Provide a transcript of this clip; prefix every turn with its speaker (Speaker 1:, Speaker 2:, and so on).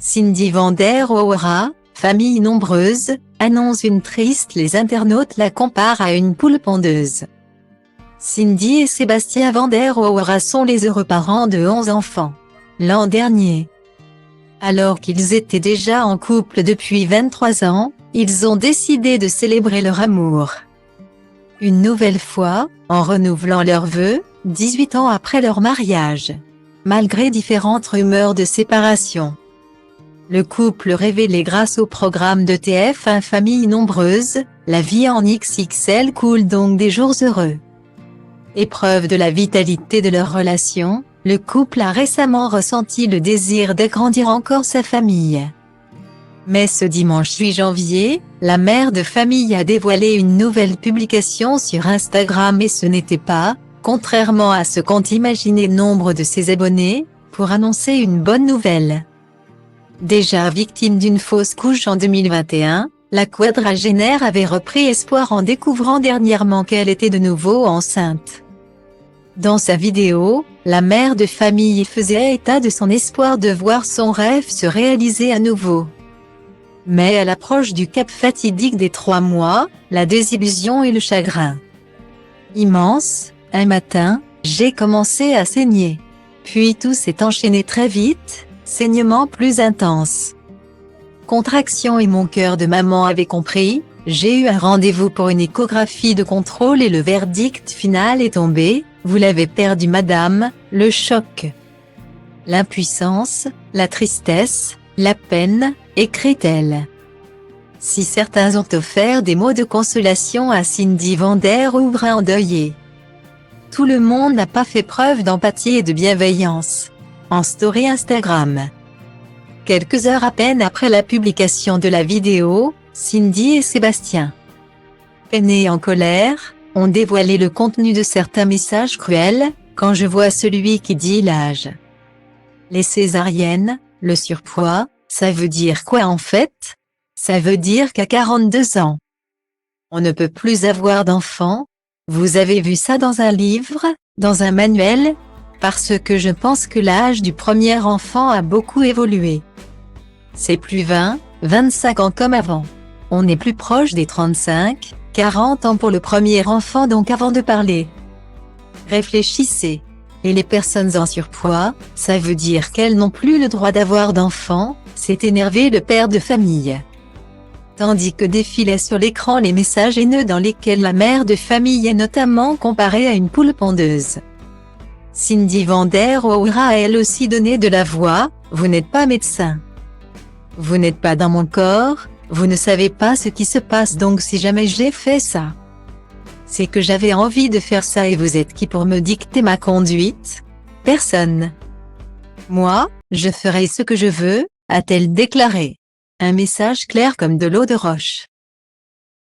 Speaker 1: Cindy van der Oura, famille nombreuse, annonce une triste. Les internautes la comparent à une poule pondeuse. Cindy et Sébastien van der Oura sont les heureux parents de 11 enfants. L'an dernier, alors qu'ils étaient déjà en couple depuis 23 ans, ils ont décidé de célébrer leur amour. Une nouvelle fois, en renouvelant leurs vœux, 18 ans après leur mariage. Malgré différentes rumeurs de séparation, le couple révélé grâce au programme de TF1 Famille nombreuse, la vie en XXL coule donc des jours heureux. Épreuve de la vitalité de leur relation, le couple a récemment ressenti le désir d'agrandir encore sa famille. Mais ce dimanche 8 janvier, la mère de famille a dévoilé une nouvelle publication sur Instagram et ce n'était pas, contrairement à ce qu'ont imaginé nombre de ses abonnés, pour annoncer une bonne nouvelle. Déjà victime d'une fausse couche en 2021, la quadragénaire avait repris espoir en découvrant dernièrement qu'elle était de nouveau enceinte. Dans sa vidéo, la mère de famille faisait état de son espoir de voir son rêve se réaliser à nouveau. Mais à l'approche du cap fatidique des 3 mois, la désillusion et le chagrin immense. Un matin, j'ai commencé à saigner. Puis tout s'est enchaîné très vite, saignement plus intense. Contraction et mon cœur de maman avait compris, j'ai eu un rendez-vous pour une échographie de contrôle et le verdict final est tombé, vous l'avez perdu madame, le choc. L'impuissance, la tristesse, la peine, écrit-elle. Si certains ont offert des mots de consolation à Cindy van der Oura endeuillée, tout le monde n'a pas fait preuve d'empathie et de bienveillance. En story Instagram. Quelques heures à peine après la publication de la vidéo, Cindy et Sébastien, peinés en colère, ont dévoilé le contenu de certains messages cruels, quand je vois celui qui dit l'âge. Les césariennes, le surpoids, ça veut dire quoi en fait? Ça veut dire qu'à 42 ans, on ne peut plus avoir d'enfants. Vous avez vu ça dans un livre, dans un manuel? Parce que je pense que l'âge du premier enfant a beaucoup évolué. C'est plus 20, 25 ans comme avant. On est plus proche des 35, 40 ans pour le premier enfant donc avant de parler, réfléchissez. Et les personnes en surpoids, ça veut dire qu'elles n'ont plus le droit d'avoir d'enfants, s'est énervé le père de famille. Tandis que défilaient sur l'écran les messages haineux dans lesquels la mère de famille est notamment comparée à une poule pondeuse. Cindy van der Oura a elle aussi donné de la voix, vous n'êtes pas médecin. Vous n'êtes pas dans mon corps, vous ne savez pas ce qui se passe donc si jamais j'ai fait ça, c'est que j'avais envie de faire ça et vous êtes qui pour me dicter ma conduite? Personne. Moi, je ferai ce que je veux, a-t-elle déclaré. Un message clair comme de l'eau de roche.